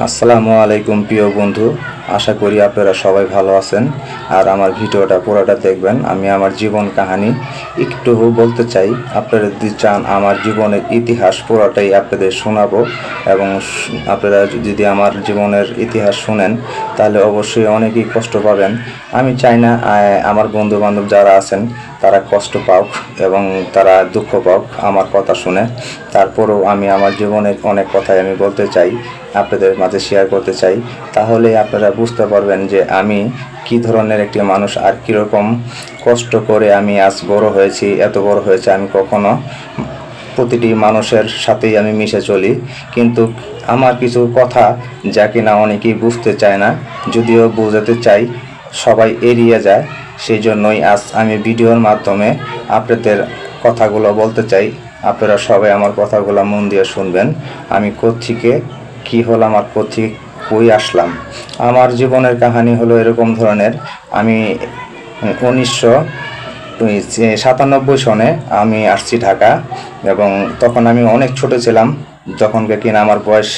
আসসালামু আলাইকুম প্রিয় বন্ধু, আশা করি আপনারা সবাই ভালো আছেন। আর আমার ভিডিওটা পুরোটা দেখবেন। আমি আমার জীবন কাহিনী একটু বলতে চাই। আপনারা যদি চান আমার জীবনের ইতিহাস পুরোটাই আপনাদের শোনাবো, এবং আপনারা যদি আমার জীবনের ইতিহাস শুনেন তাহলে অবশ্যই অনেকেই কষ্ট পাবেন। আমি চাই না আমার বন্ধু বান্ধব যারা আছেন তারা কষ্ট পাওক এবং তারা দুঃখ পাওক আমার কথা শুনে। তারপরেও আমি আমার জীবনের অনেক কথাই আমি বলতে চাই, আপনাদের মাঝে শেয়ার করতে চাই। তাহলে আপনারা বুঝতে পারবেন যে আমি কী ধরনের একটি মানুষ আর কীরকম কষ্ট করে আমি আজ বড় হয়েছি, এত বড় হয়েছে। আমি কখনো প্রতিটি মানুষের সাথেই আমি মিশে চলি, কিন্তু আমার কিছু কথা যা কিনা অনেকেই বুঝতে চায় না, যদিও বোঝাতে চাই সবাই এড়িয়ে যায়। সেই জন্যই আজ আমি ভিডিওর মাধ্যমে আপনাদের কথাগুলো বলতে চাই। আপনারা সবাই আমার কথাগুলো মন দিয়ে শুনবেন। আমি কোত্থেকে কী হলাম আর কোত্থেকে কই আসলাম। আমার জীবনের কাহিনী হলো এরকম ধরনের। আমি 1997 সনে আমি আসছি ঢাকা, এবং তখন আমি অনেক ছোট ছিলাম। যখনকে কিনা আমার বয়স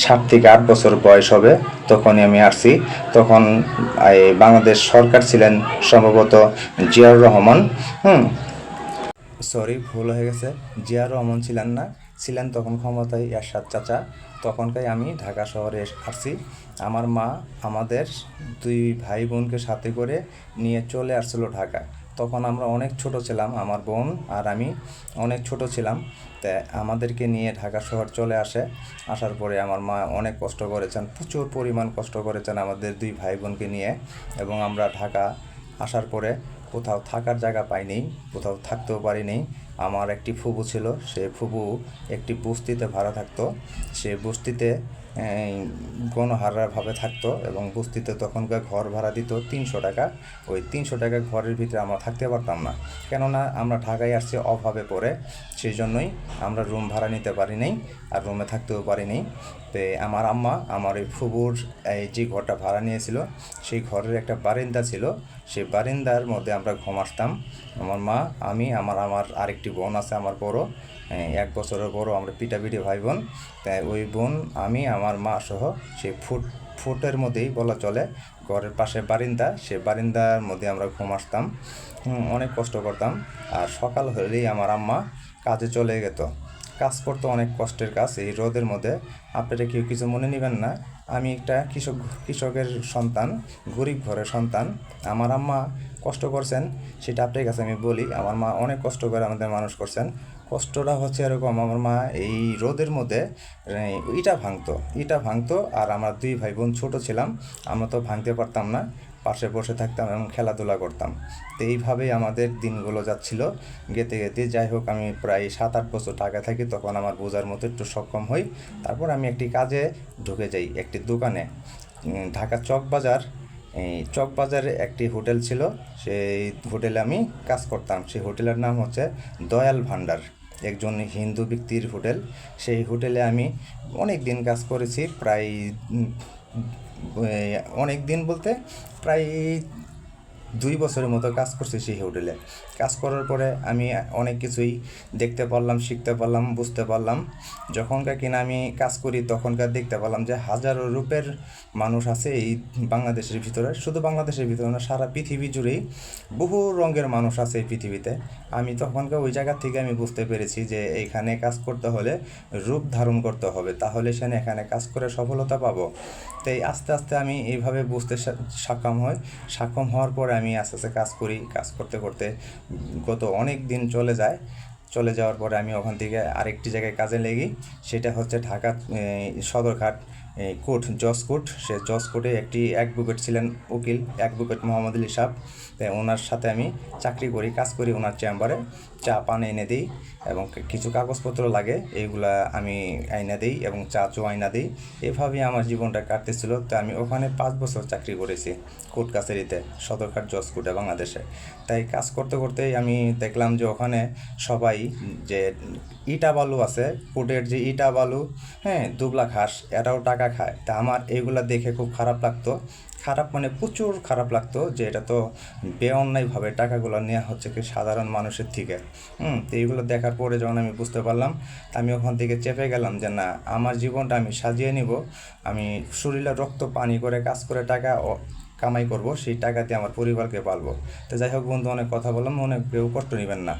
7 থেকে 8 বছর বয়স হবে, তখনই আমি আসছি। তখন বাংলাদেশ সরকার ছিলেন সম্ভবত জিয়াউর রহমান। সরি, ভুল হয়ে গেছে। জিয়া রহমান ছিলেন না, ছিলেন তখন ক্ষমতায় এরশাদ চাচা। তখনকাই আমি ঢাকা শহরে আসছি। আমার মা আমাদের দুই ভাই বোনকে সাথে করে নিয়ে চলে আসছিলো ঢাকা। তখন আমরা অনেক ছোট ছিলাম, আমার বোন আর আমি অনেক ছোট ছিলাম। তা আমাদেরকে নিয়ে ঢাকা শহর চলে আসে। আসার পরে আমার মা অনেক কষ্ট করেছেন, প্রচুর পরিমাণ কষ্ট করেছেন আমাদের দুই ভাই বোনকে নিয়ে। এবং আমরা ঢাকা আসার পরে কোথাও থাকার জায়গা পাইনি, কোথাও থাকতেও পারিনি। আমার একটি ফুপু ছিল, সে ফুপু একটি বস্তিতে ভাড়া থাকতো। সে বস্তিতে গণহারাভাবে থাকতো, এবং বস্তিতে তখনকার ঘর ভাড়া দিত 300 টাকা। ওই 300 টাকা ঘরের ভিতরে আমরা থাকতে পারতাম না, কেননা আমরা ঢাকায় আসছি অভাবে পড়ে। সেই জন্যই আমরা রুম ভাড়া নিতে পারিনি, আর রুমে থাকতেও পারিনি। তো আমার আম্মা আমার ওই ফুপুর যে ঘরটা ভাড়া নিয়েছিল, সেই ঘরের একটা বারান্দা ছিল, সেই বারান্দার মধ্যে আমরা ঘুম আসতাম। আমার মা, আমি, আমার আমার আরেকটি বোন আছে আমার বড়, 1 বছরের বড়, আমরা পিটাপিটি ভাই বোন। তাই ওই বোন, আমি, আমার মা সহ সেই ফুটের মধ্যেই বলা চলে, ঘরের পাশে বারান্দা, সে বারান্দার মধ্যে আমরা ঘুম আসতাম। অনেক কষ্ট করতাম। আর সকাল হলেই আমার আম্মা কাজে চলে যেত। কাজ করতে অনেক কষ্টের কাজ এই রোদের মধ্যে। আপনারা কেউ কিছু মনে নেবেন না, আমি একটা কৃষকের সন্তান, গরিব ঘরের সন্তান। আমার আম্মা কষ্ট করছেন, সেটা আপনার কাছে আমি বলি। আমার মা অনেক কষ্ট করে আমাদের মানুষ করছেন। কষ্টটা হচ্ছে এরকম, আমার মা এই রোদের মধ্যে ইটা ভাঙতো, আর আমার দুই ভাই বোন ছোট ছিলাম, আমরা তো ভাঙতে পারতাম না, পাশে বসে থাকতাম এবং খেলাধুলা করতাম। তো এইভাবেই আমাদের দিনগুলো যাচ্ছিল গেতে গেতে। যাই হোক, আমি প্রায় 7-8 বছর ঢাকা থাকি, তখন আমার বোঝার মতো একটু সক্ষম হই। তারপর আমি একটি কাজে ঢুকে যাই, একটি দোকানে। ঢাকা চকবাজার, এই চকবাজারে একটি হোটেল ছিল, সেই হোটেলে আমি কাজ করতাম। সেই হোটেলের নাম হচ্ছে দয়াল ভান্ডার, একজন হিন্দু ব্যক্তির হোটেল। সেই হোটেলে আমি অনেক দিন কাজ করেছি, প্রায় অনেক দিন বলতে প্রায় 2 বছরের মতো কাজ করছি সেই হোটেলে। কাজ করার পরে আমি অনেক কিছুই দেখতে পারলাম, শিখতে পারলাম, বুঝতে পারলাম। যখনকার কিনা আমি কাজ করি তখনকার দেখতে পেলাম যে হাজারো রূপের মানুষ আছে এই বাংলাদেশের ভিতরে। শুধু বাংলাদেশের ভিতরে না, সারা পৃথিবী জুড়েই বহু রঙের মানুষ আছে এই পৃথিবীতে। আমি তখনকার ওই জায়গা থেকে আমি বুঝতে পেরেছি যে এইখানে কাজ করতে হলে রূপ ধারণ করতে হবে, তাহলে সেখানে এখানে কাজ করে সফলতা পাবো। তাই আস্তে আস্তে আমি এইভাবে বুঝতে সক্ষম হওয়ার পরে আমি আস্তে আস্তে কাজ করি। কাজ করতে করতে গত অনেক দিন চলে যাওয়ার পরে আমি ওখান থেকে আরেকটি জায়গায় কাজে লেগি। সেটা হচ্ছে ঢাকা সদরঘাট কোর্ট, জজ কোর্ট। সে জজ কোর্টে একটি অ্যাডভোকেট ছিলেন, উকিল অ্যাডভোকেট মোহাম্মদ আলী সাহেব। তাই ওনার সাথে আমি চাকরি করি, কাজ করি ওনার চেম্বারে। চা পান এনে দিই, এবং কিছু কাগজপত্র লাগে, এইগুলা আমি আইনা দিই, এবং চা আইনা দিই। এভাবেই আমার জীবনটা কাটতেছিল। তো আমি ওখানে 5 বছর চাকরি করেছি কোর্ট কাছারিতে, সদরঘাট জজ কোর্টে, বাংলাদেশে। তাই কাজ করতে করতেই আমি দেখলাম যে ওখানে সবাই যে ইটা বালু আছে, কোর্টের যে ইটা বালু, হ্যাঁ, দুবলা ঘাস, এটাও টাকা টাকা খায়। তা আমার এইগুলা দেখে খুব খারাপ লাগতো, খারাপ মানে প্রচুর খারাপ লাগতো যে এটা তো বেঅন্যায়ভাবে টাকাগুলো নেওয়া হচ্ছে কি সাধারণ মানুষের থেকে। তো এইগুলো দেখার পরে যখন আমি বুঝতে পারলাম, আমি ওখান থেকে চেপে গেলাম যে না, আমার জীবনটা আমি সাজিয়ে নিব, আমি শরীরে রক্ত পানি করে কাজ করে টাকা কামাই করব, সেই টাকা দিয়ে আমার পরিবারকে পালবো। তো যাই হোক বন্ধু, অনেক কথা বললাম, অনেক কেউ কষ্ট নেবেন না।